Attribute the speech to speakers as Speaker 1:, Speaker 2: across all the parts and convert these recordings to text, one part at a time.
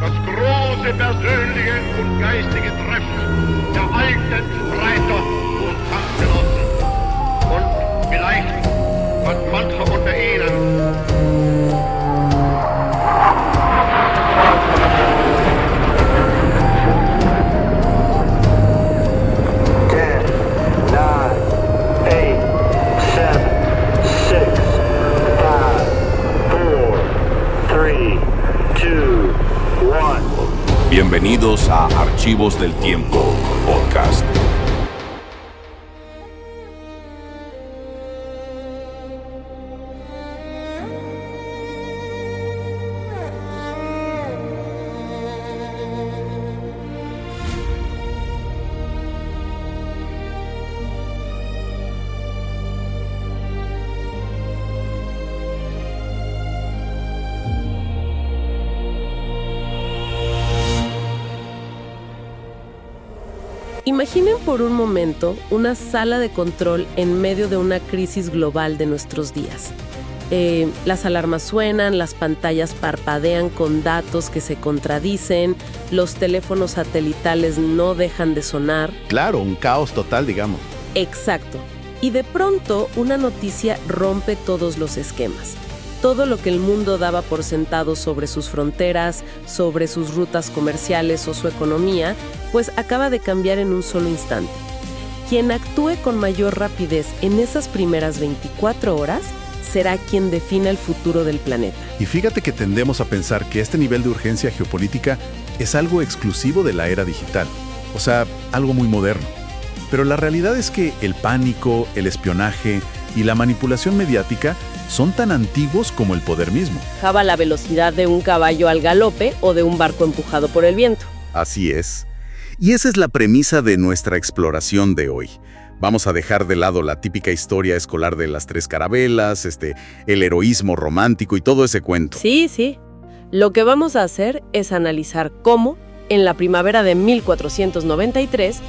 Speaker 1: Das große persönliche und geistige Treffen der alten Streiter und Kampfgenossen. Und vielleicht hat mancher unter ihnen
Speaker 2: Bienvenidos a Archivos del Tiempo, podcast.
Speaker 3: Imaginen por un momento una sala de control en medio de una crisis global de nuestros días. Las alarmas suenan, las pantallas parpadean con datos que se contradicen, los teléfonos satelitales no dejan de sonar.
Speaker 4: Claro, un caos total, digamos.
Speaker 3: Exacto. Y de pronto una noticia rompe todos los esquemas. Todo lo que el mundo daba por sentado sobre sus fronteras, sobre sus rutas comerciales o su economía, pues acaba de cambiar en un solo instante. Quien actúe con mayor rapidez en esas primeras 24 horas será quien defina el futuro del planeta.
Speaker 4: Y fíjate que tendemos a pensar que este nivel de urgencia geopolítica es algo exclusivo de la era digital, o sea, algo muy moderno. Pero la realidad es que el pánico, el espionaje y la manipulación mediática son tan antiguos como el poder mismo.
Speaker 3: Bajaba la velocidad de un caballo al galope o de un barco empujado por el viento.
Speaker 5: Así es. Y esa es la premisa de nuestra exploración de hoy. Vamos a dejar de lado la típica historia escolar de las tres carabelas, el heroísmo romántico y todo ese cuento.
Speaker 3: Sí. Lo que vamos a hacer es analizar cómo, en la primavera de 1493,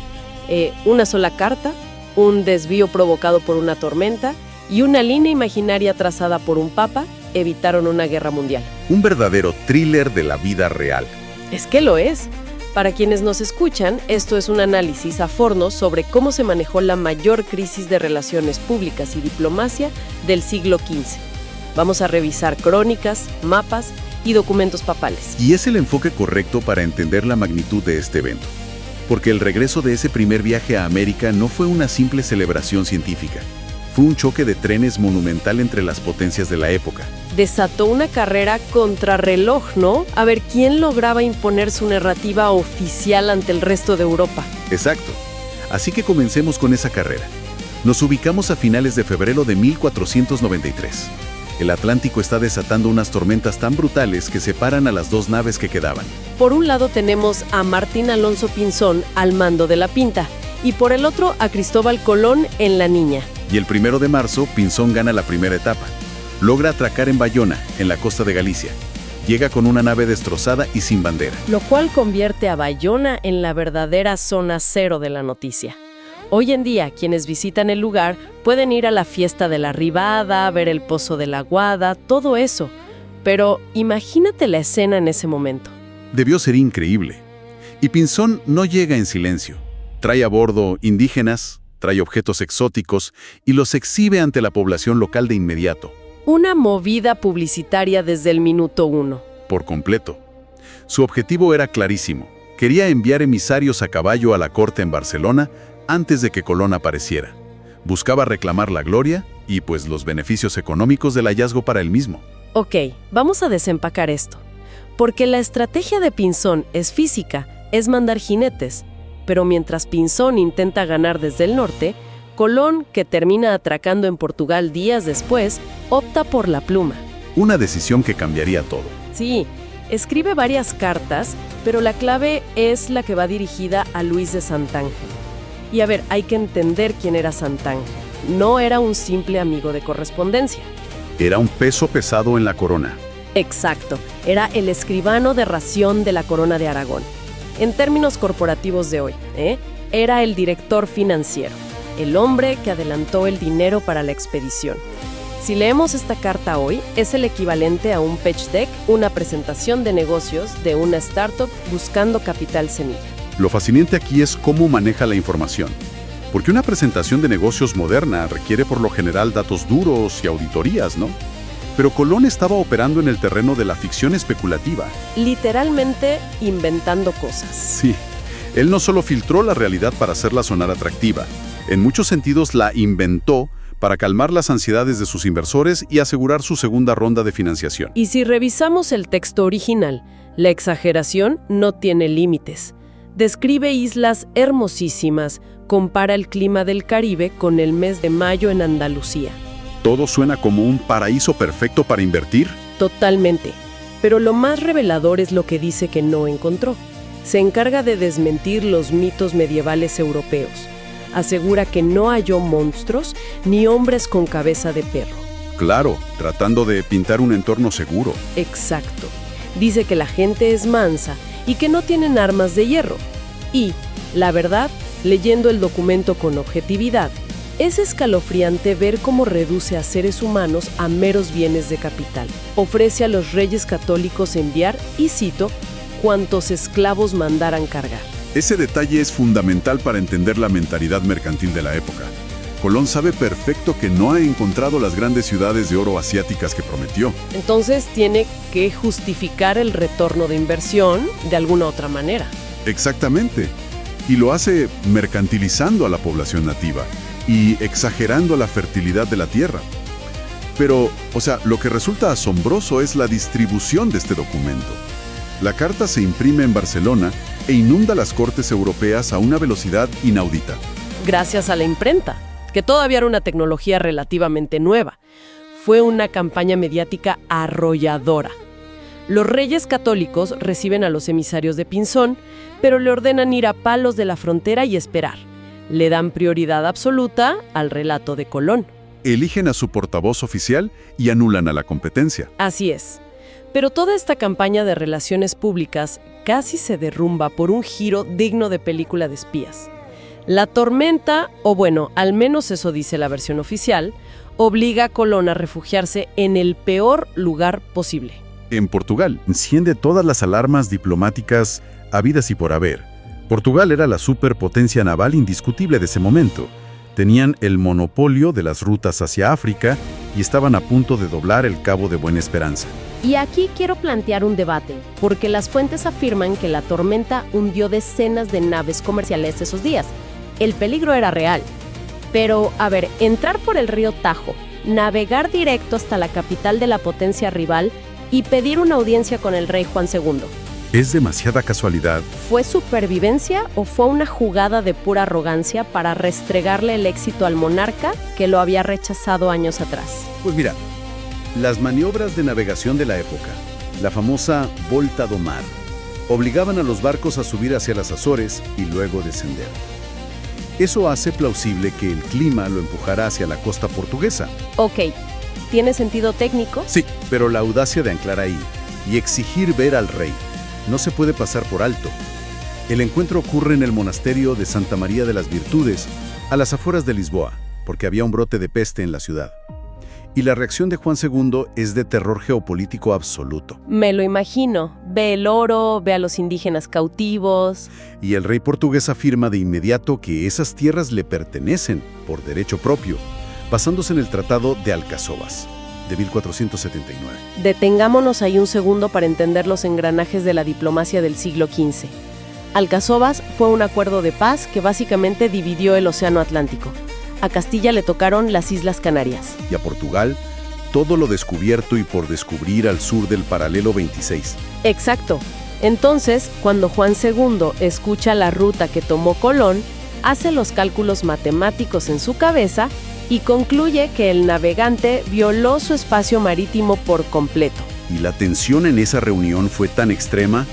Speaker 3: una sola carta, un desvío provocado por una tormenta y una línea imaginaria trazada por un papa evitaron una guerra mundial.
Speaker 5: Un verdadero thriller de la vida real.
Speaker 3: Es que lo es. Para quienes nos escuchan, esto es un análisis a fondo sobre cómo se manejó la mayor crisis de relaciones públicas y diplomacia del siglo XV. Vamos a revisar crónicas, mapas y documentos papales.
Speaker 5: Y es el enfoque correcto para entender la magnitud de este evento. Porque el regreso de ese primer viaje a América no fue una simple celebración científica. Fue un choque de trenes monumental entre las potencias de la época.
Speaker 3: Desató una carrera contrarreloj, ¿no? A ver quién lograba imponer su narrativa oficial ante el resto de Europa.
Speaker 5: Exacto. Así que comencemos con esa carrera. Nos ubicamos a finales de febrero de 1493. El Atlántico está desatando unas tormentas tan brutales que separan a las dos naves que quedaban.
Speaker 3: Por un lado tenemos a Martín Alonso Pinzón al mando de la Pinta y por el otro a Cristóbal Colón en la Niña.
Speaker 5: Y el 1 de marzo, Pinzón gana la primera etapa. Logra atracar en Bayona, en la costa de Galicia. Llega con una nave destrozada y sin bandera.
Speaker 3: Lo cual convierte a Bayona en la verdadera zona cero de la noticia. Hoy en día, quienes visitan el lugar pueden ir a la fiesta de la Ribada, ver el Pozo de la Guada, todo eso. Pero imagínate la escena en ese momento.
Speaker 5: Debió ser increíble. Y Pinzón no llega en silencio. Trae a bordo indígenas, trae objetos exóticos y los exhibe ante la población local de inmediato.
Speaker 3: Una movida publicitaria desde el minuto 1.
Speaker 5: Por completo. Su objetivo era clarísimo. Quería enviar emisarios a caballo a la corte en Barcelona antes de que Colón apareciera. Buscaba reclamar la gloria y pues los beneficios económicos del hallazgo para él mismo.
Speaker 3: Ok, vamos a desempacar esto. Porque la estrategia de Pinzón es física, es mandar jinetes. Pero mientras Pinzón intenta ganar desde el norte, Colón, que termina atracando en Portugal días después, opta por la pluma.
Speaker 5: Una decisión que cambiaría todo.
Speaker 3: Sí, escribe varias cartas, pero la clave es la que va dirigida a Luis de Santángel. Y a ver, hay que entender quién era Santángel. No era un simple amigo de correspondencia.
Speaker 5: Era un peso pesado en la corona.
Speaker 3: Exacto, era el escribano de ración de la corona de Aragón. En términos corporativos de hoy, era el director financiero, el hombre que adelantó el dinero para la expedición. Si leemos esta carta hoy, es el equivalente a un pitch deck, una presentación de negocios de una startup buscando capital semilla.
Speaker 5: Lo fascinante aquí es cómo maneja la información. Porque una presentación de negocios moderna requiere por lo general datos duros y auditorías, ¿no? Pero Colón estaba operando en el terreno de la ficción especulativa.
Speaker 3: Literalmente inventando cosas.
Speaker 5: Sí, él no solo filtró la realidad para hacerla sonar atractiva, en muchos sentidos la inventó para calmar las ansiedades de sus inversores y asegurar su segunda ronda de financiación.
Speaker 3: Y si revisamos el texto original, la exageración no tiene límites. Describe islas hermosísimas, compara el clima del Caribe con el mes de mayo en Andalucía.
Speaker 5: ¿Todo suena como un paraíso perfecto para invertir?
Speaker 3: Totalmente. Pero lo más revelador es lo que dice que no encontró. Se encarga de desmentir los mitos medievales europeos. Asegura que no halló monstruos ni hombres con cabeza de perro.
Speaker 5: Claro, tratando de pintar un entorno seguro.
Speaker 3: Exacto. Dice que la gente es mansa y que no tienen armas de hierro. Y, la verdad, leyendo el documento con objetividad, es escalofriante ver cómo reduce a seres humanos a meros bienes de capital. Ofrece a los reyes católicos enviar, y cito, cuantos esclavos mandaran cargar.
Speaker 5: Ese detalle es fundamental para entender la mentalidad mercantil de la época. Colón sabe perfecto que no ha encontrado las grandes ciudades de oro asiáticas que prometió.
Speaker 3: Entonces tiene que justificar el retorno de inversión de alguna otra manera.
Speaker 5: Exactamente. Y lo hace mercantilizando a la población nativa y exagerando la fertilidad de la tierra. Pero, lo que resulta asombroso es la distribución de este documento. La carta se imprime en Barcelona e inunda las cortes europeas a una velocidad inaudita.
Speaker 3: Gracias a la imprenta, que todavía era una tecnología relativamente nueva. Fue una campaña mediática arrolladora. Los reyes católicos reciben a los emisarios de Pinzón, pero le ordenan ir a Palos de la Frontera y esperar. Le dan prioridad absoluta al relato de Colón.
Speaker 5: Eligen a su portavoz oficial y anulan a la competencia.
Speaker 3: Así es. Pero toda esta campaña de relaciones públicas casi se derrumba por un giro digno de película de espías. La tormenta, o bueno, al menos eso dice la versión oficial, obliga a Colón a refugiarse en el peor lugar posible.
Speaker 5: En Portugal. Enciende todas las alarmas diplomáticas habidas y por haber. Portugal era la superpotencia naval indiscutible de ese momento. Tenían el monopolio de las rutas hacia África y estaban a punto de doblar el Cabo de Buena Esperanza.
Speaker 6: Y aquí quiero plantear un debate, porque las fuentes afirman que la tormenta hundió decenas de naves comerciales esos días. El peligro era real. Pero, entrar por el río Tajo, navegar directo hasta la capital de la potencia rival y pedir una audiencia con el rey Juan II.
Speaker 5: Es demasiada casualidad.
Speaker 6: ¿Fue supervivencia o fue una jugada de pura arrogancia para restregarle el éxito al monarca que lo había rechazado años atrás?
Speaker 5: Pues mira, las maniobras de navegación de la época, la famosa Volta do Mar, obligaban a los barcos a subir hacia las Azores y luego descender. Eso hace plausible que el clima lo empujara hacia la costa portuguesa.
Speaker 6: Ok, ¿tiene sentido técnico?
Speaker 5: Sí, pero la audacia de anclar ahí y exigir ver al rey no se puede pasar por alto. El encuentro ocurre en el monasterio de Santa María de las Virtudes, a las afueras de Lisboa, porque había un brote de peste en la ciudad. Y la reacción de Juan II es de terror geopolítico absoluto.
Speaker 6: Me lo imagino. Ve el oro, ve a los indígenas cautivos.
Speaker 5: Y el rey portugués afirma de inmediato que esas tierras le pertenecen por derecho propio, basándose en el Tratado de Alcazovas, de 1479.
Speaker 3: Detengámonos ahí un segundo para entender los engranajes de la diplomacia del siglo XV. Alcazovas fue un acuerdo de paz que básicamente dividió el Océano Atlántico. A Castilla le tocaron las Islas Canarias.
Speaker 5: Y a Portugal, todo lo descubierto y por descubrir al sur del paralelo 26.
Speaker 3: Exacto. Entonces, cuando Juan II escucha la ruta que tomó Colón, hace los cálculos matemáticos en su cabeza y concluye que el navegante violó su espacio marítimo por completo.
Speaker 5: Y la tensión en esa reunión fue tan extrema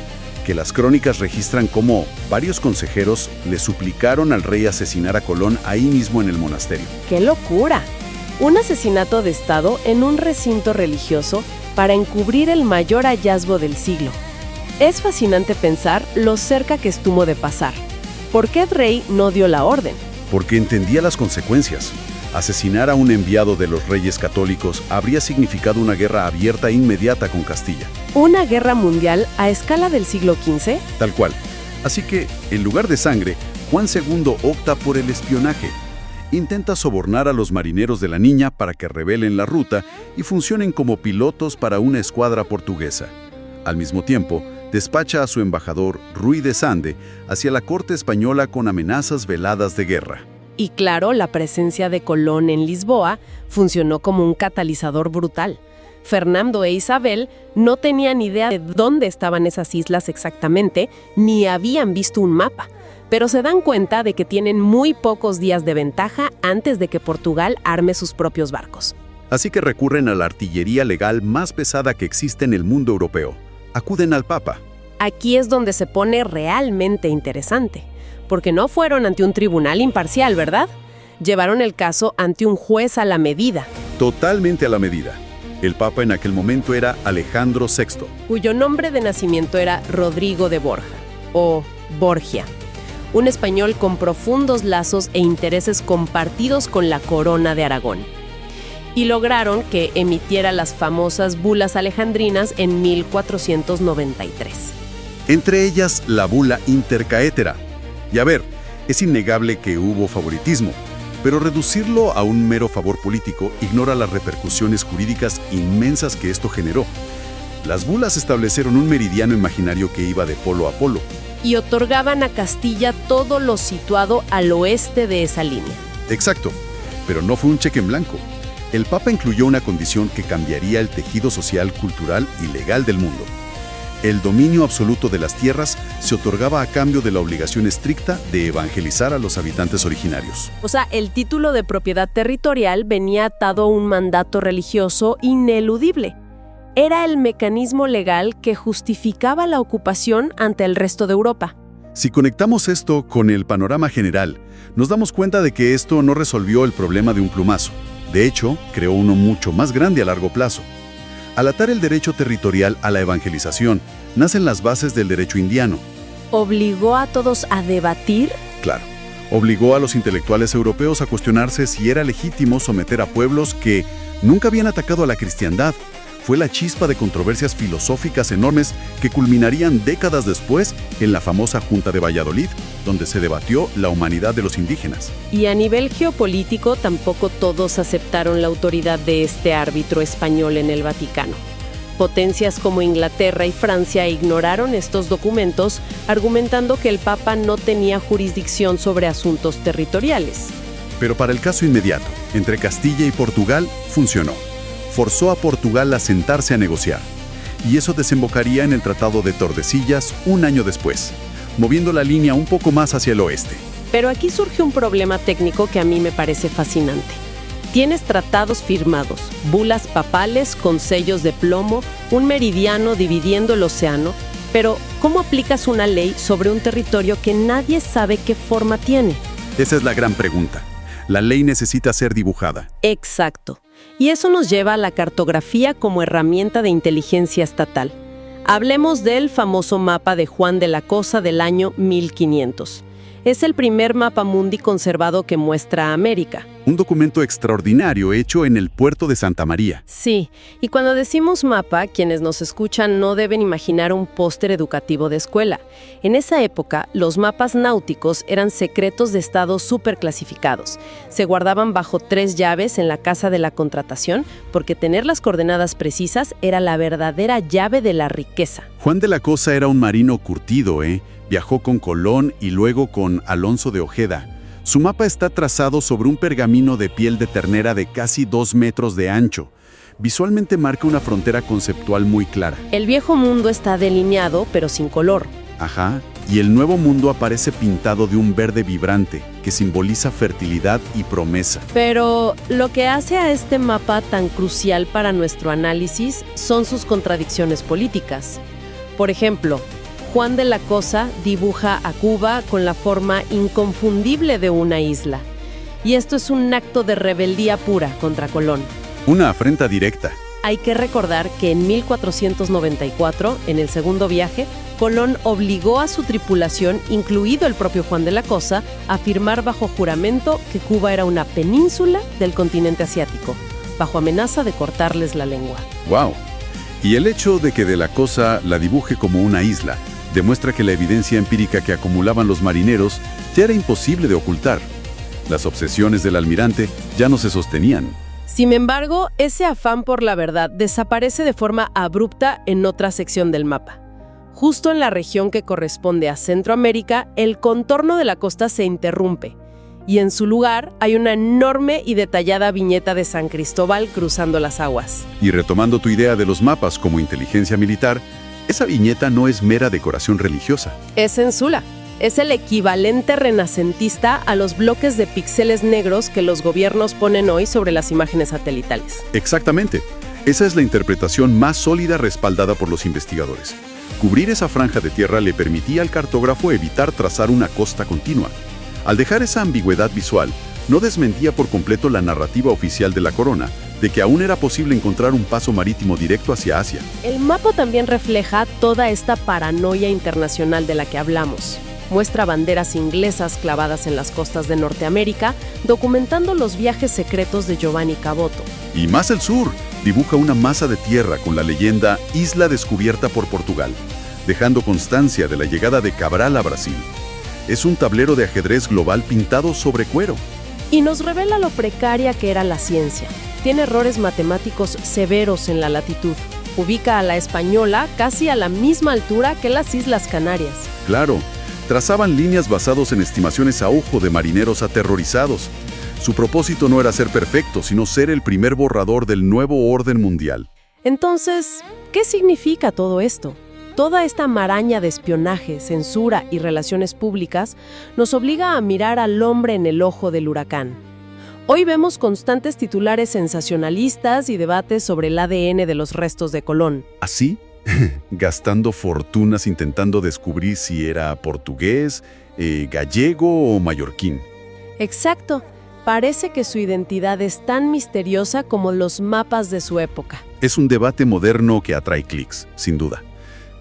Speaker 5: que las crónicas registran cómo varios consejeros le suplicaron al rey asesinar a Colón ahí mismo en el monasterio.
Speaker 3: ¡Qué locura! Un asesinato de Estado en un recinto religioso para encubrir el mayor hallazgo del siglo. Es fascinante pensar lo cerca que estuvo de pasar. ¿Por qué el rey no dio la orden?
Speaker 5: Porque entendía las consecuencias. Asesinar a un enviado de los Reyes Católicos habría significado una guerra abierta e inmediata con Castilla.
Speaker 3: ¿Una guerra mundial a escala del siglo XV?
Speaker 5: Tal cual. Así que, en lugar de sangre, Juan II opta por el espionaje. Intenta sobornar a los marineros de la niña para que revelen la ruta y funcionen como pilotos para una escuadra portuguesa. Al mismo tiempo, despacha a su embajador, Ruy de Sande, hacia la corte española con amenazas veladas de guerra.
Speaker 3: Y claro, la presencia de Colón en Lisboa funcionó como un catalizador brutal. Fernando e Isabel no tenían idea de dónde estaban esas islas exactamente, ni habían visto un mapa, pero se dan cuenta de que tienen muy pocos días de ventaja antes de que Portugal arme sus propios barcos.
Speaker 5: Así que recurren a la artillería legal más pesada que existe en el mundo europeo. Acuden al Papa.
Speaker 3: Aquí es donde se pone realmente interesante, porque no fueron ante un tribunal imparcial, ¿verdad? Llevaron el caso ante un juez a la medida.
Speaker 5: Totalmente a la medida. El Papa en aquel momento era Alejandro VI.
Speaker 3: Cuyo nombre de nacimiento era Rodrigo de Borja, o Borgia, un español con profundos lazos e intereses compartidos con la corona de Aragón. Y lograron que emitiera las famosas bulas alejandrinas en 1493.
Speaker 5: Entre ellas, la bula Intercaetera. Y a ver, es innegable que hubo favoritismo, pero reducirlo a un mero favor político ignora las repercusiones jurídicas inmensas que esto generó. Las bulas establecieron un meridiano imaginario que iba de polo a polo.
Speaker 3: Y otorgaban a Castilla todo lo situado al oeste de esa línea.
Speaker 5: Exacto, pero no fue un cheque en blanco. El Papa incluyó una condición que cambiaría el tejido social, cultural y legal del mundo. El dominio absoluto de las tierras se otorgaba a cambio de la obligación estricta de evangelizar a los habitantes originarios.
Speaker 3: O sea, el título de propiedad territorial venía atado a un mandato religioso ineludible. Era el mecanismo legal que justificaba la ocupación ante el resto de Europa.
Speaker 5: Si conectamos esto con el panorama general, nos damos cuenta de que esto no resolvió el problema de un plumazo. De hecho, creó uno mucho más grande a largo plazo. Al atar el derecho territorial a la evangelización, nacen las bases del derecho indiano.
Speaker 3: ¿Obligó a todos a debatir?
Speaker 5: Claro, obligó a los intelectuales europeos a cuestionarse si era legítimo someter a pueblos que nunca habían atacado a la cristiandad. Fue la chispa de controversias filosóficas enormes que culminarían décadas después en la famosa Junta de Valladolid, donde se debatió la humanidad de los indígenas.
Speaker 3: Y a nivel geopolítico tampoco todos aceptaron la autoridad de este árbitro español en el Vaticano. Potencias como Inglaterra y Francia ignoraron estos documentos, argumentando que el Papa no tenía jurisdicción sobre asuntos territoriales.
Speaker 5: Pero para el caso inmediato, entre Castilla y Portugal, funcionó. Forzó a Portugal a sentarse a negociar. Y eso desembocaría en el Tratado de Tordesillas un año después, moviendo la línea un poco más hacia el oeste.
Speaker 3: Pero aquí surge un problema técnico que a mí me parece fascinante. Tienes tratados firmados, bulas papales con sellos de plomo, un meridiano dividiendo el océano, pero ¿cómo aplicas una ley sobre un territorio que nadie sabe qué forma tiene?
Speaker 5: Esa es la gran pregunta. La ley necesita ser dibujada.
Speaker 3: Exacto. Y eso nos lleva a la cartografía como herramienta de inteligencia estatal. Hablemos del famoso mapa de Juan de la Cosa del año 1500. Es el primer mapa mundi conservado que muestra América.
Speaker 5: Un documento extraordinario hecho en el puerto de Santa María.
Speaker 3: Sí, y cuando decimos mapa, quienes nos escuchan no deben imaginar un póster educativo de escuela. En esa época, los mapas náuticos eran secretos de estado súper clasificados. Se guardaban bajo 3 llaves en la casa de la contratación, porque tener las coordenadas precisas era la verdadera llave de la riqueza.
Speaker 5: Juan de la Cosa era un marino curtido, Viajó con Colón y luego con Alonso de Ojeda. Su mapa está trazado sobre un pergamino de piel de ternera de casi 2 metros de ancho. Visualmente marca una frontera conceptual muy clara.
Speaker 3: El viejo mundo está delineado, pero sin color.
Speaker 5: Ajá, y el nuevo mundo aparece pintado de un verde vibrante, que simboliza fertilidad y promesa.
Speaker 3: Pero lo que hace a este mapa tan crucial para nuestro análisis son sus contradicciones políticas. Por ejemplo, Juan de la Cosa dibuja a Cuba con la forma inconfundible de una isla. Y esto es un acto de rebeldía pura contra Colón.
Speaker 5: Una afrenta directa.
Speaker 3: hay que recordar que en 1494, en el segundo viaje, Colón obligó a su tripulación, incluido el propio Juan de la Cosa, a afirmar bajo juramento que Cuba era una península del continente asiático, bajo amenaza de cortarles la lengua.
Speaker 5: ¡Wow! Y el hecho de que de la Cosa la dibuje como una isla demuestra que la evidencia empírica que acumulaban los marineros ya era imposible de ocultar. Las obsesiones del almirante ya no se sostenían.
Speaker 3: Sin embargo, ese afán por la verdad desaparece de forma abrupta en otra sección del mapa. Justo en la región que corresponde a Centroamérica, el contorno de la costa se interrumpe, y en su lugar hay una enorme y detallada viñeta de San Cristóbal cruzando las aguas.
Speaker 5: Y retomando tu idea de los mapas como inteligencia militar, esa viñeta no es mera decoración religiosa.
Speaker 3: Es censura. Es el equivalente renacentista a los bloques de píxeles negros que los gobiernos ponen hoy sobre las imágenes satelitales.
Speaker 5: Exactamente. Esa es la interpretación más sólida respaldada por los investigadores. Cubrir esa franja de tierra le permitía al cartógrafo evitar trazar una costa continua. Al dejar esa ambigüedad visual, no desmentía por completo la narrativa oficial de la corona, de que aún era posible encontrar un paso marítimo directo hacia Asia.
Speaker 3: El mapa también refleja toda esta paranoia internacional de la que hablamos. Muestra banderas inglesas clavadas en las costas de Norteamérica, documentando los viajes secretos de Giovanni Caboto.
Speaker 5: Y más al sur, dibuja una masa de tierra con la leyenda Isla descubierta por Portugal, dejando constancia de la llegada de Cabral a Brasil. Es un tablero de ajedrez global pintado sobre cuero.
Speaker 3: Y nos revela lo precaria que era la ciencia. Tiene errores matemáticos severos en la latitud. Ubica a la Española casi a la misma altura que las Islas Canarias.
Speaker 5: Claro, trazaban líneas basadas en estimaciones a ojo de marineros aterrorizados. Su propósito no era ser perfecto, sino ser el primer borrador del nuevo orden mundial.
Speaker 3: Entonces, ¿qué significa todo esto? Toda esta maraña de espionaje, censura y relaciones públicas nos obliga a mirar al hombre en el ojo del huracán. Hoy vemos constantes titulares sensacionalistas y debates sobre el ADN de los restos de Colón.
Speaker 5: ¿Así? Gastando fortunas intentando descubrir si era portugués, gallego o mallorquín.
Speaker 3: Exacto. Parece que su identidad es tan misteriosa como los mapas de su época.
Speaker 5: Es un debate moderno que atrae clics, sin duda.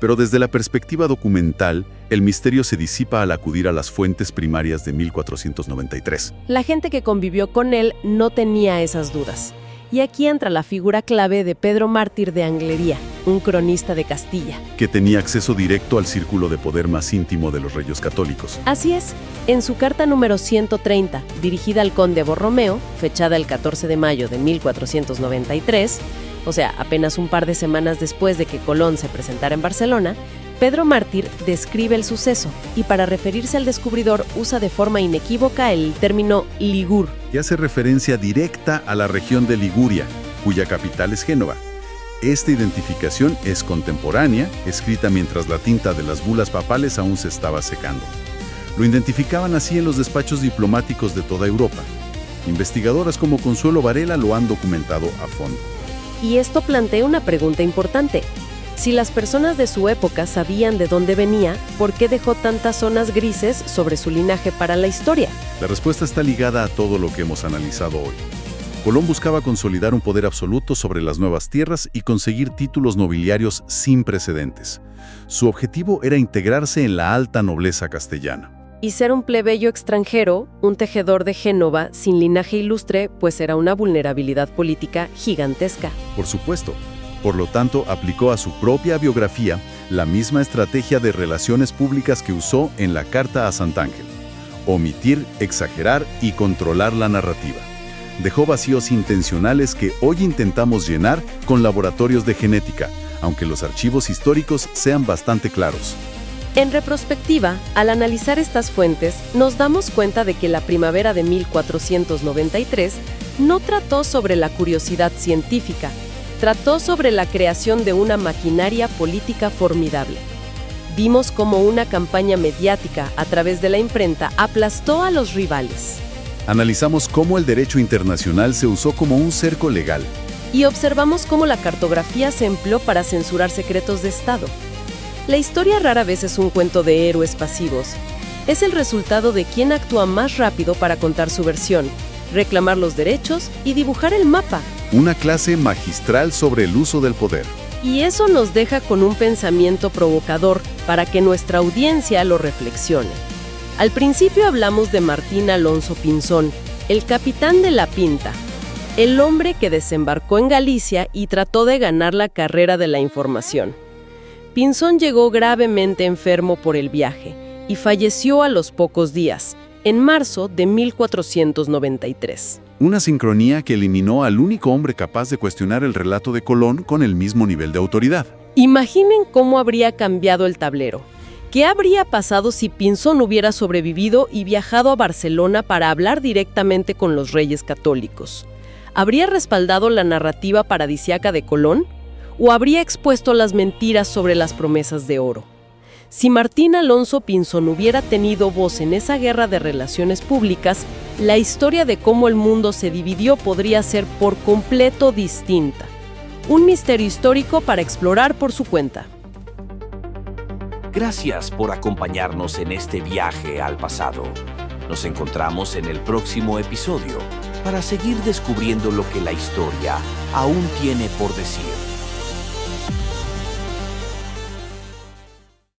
Speaker 5: Pero desde la perspectiva documental, el misterio se disipa al acudir a las fuentes primarias de 1493.
Speaker 3: La gente que convivió con él no tenía esas dudas. Y aquí entra la figura clave de Pedro Mártir de Anglería, un cronista de Castilla,
Speaker 5: que tenía acceso directo al círculo de poder más íntimo de los reyes católicos.
Speaker 3: Así es, en su carta número 130, dirigida al conde Borromeo, fechada el 14 de mayo de 1493, o sea, apenas un par de semanas después de que Colón se presentara en Barcelona, Pedro Mártir describe el suceso y para referirse al descubridor usa de forma inequívoca el término Ligur,
Speaker 5: que hace referencia directa a la región de Liguria, cuya capital es Génova. Esta identificación es contemporánea, escrita mientras la tinta de las bulas papales aún se estaba secando. Lo identificaban así en los despachos diplomáticos de toda Europa. Investigadoras como Consuelo Varela lo han documentado a fondo.
Speaker 3: Y esto plantea una pregunta importante. Si las personas de su época sabían de dónde venía, ¿por qué dejó tantas zonas grises sobre su linaje para la historia?
Speaker 5: La respuesta está ligada a todo lo que hemos analizado hoy. Colón buscaba consolidar un poder absoluto sobre las nuevas tierras y conseguir títulos nobiliarios sin precedentes. Su objetivo era integrarse en la alta nobleza castellana.
Speaker 3: Y ser un plebeyo extranjero, un tejedor de Génova sin linaje ilustre, pues era una vulnerabilidad política gigantesca.
Speaker 5: Por supuesto. Por lo tanto, aplicó a su propia biografía la misma estrategia de relaciones públicas que usó en la Carta a Sant'Ángel: omitir, exagerar y controlar la narrativa. Dejó vacíos intencionales que hoy intentamos llenar con laboratorios de genética, aunque los archivos históricos sean bastante claros.
Speaker 3: En retrospectiva, al analizar estas fuentes, nos damos cuenta de que la primavera de 1493 no trató sobre la curiosidad científica, trató sobre la creación de una maquinaria política formidable. Vimos cómo una campaña mediática a través de la imprenta aplastó a los rivales.
Speaker 5: Analizamos cómo el derecho internacional se usó como un cerco legal.
Speaker 3: Y observamos cómo la cartografía se empleó para censurar secretos de Estado. La historia rara vez es un cuento de héroes pasivos. Es el resultado de quien actúa más rápido para contar su versión, reclamar los derechos y dibujar el mapa,
Speaker 5: Una clase magistral sobre el uso del poder.
Speaker 3: Y eso nos deja con un pensamiento provocador para que nuestra audiencia lo reflexione. Al principio hablamos de Martín Alonso Pinzón, el capitán de la Pinta, el hombre que desembarcó en Galicia y trató de ganar la carrera de la información. Pinzón llegó gravemente enfermo por el viaje y falleció a los pocos días, en marzo de 1493.
Speaker 5: Una sincronía que eliminó al único hombre capaz de cuestionar el relato de Colón con el mismo nivel de autoridad.
Speaker 3: Imaginen cómo habría cambiado el tablero. ¿Qué habría pasado si Pinzón hubiera sobrevivido y viajado a Barcelona para hablar directamente con los reyes católicos? ¿Habría respaldado la narrativa paradisiaca de Colón? ¿O habría expuesto las mentiras sobre las promesas de oro? Si Martín Alonso Pinzón hubiera tenido voz en esa guerra de relaciones públicas, la historia de cómo el mundo se dividió podría ser por completo distinta. Un misterio histórico para explorar por su cuenta.
Speaker 2: Gracias por acompañarnos en este viaje al pasado. Nos encontramos en el próximo episodio para seguir descubriendo lo que la historia aún tiene por decir.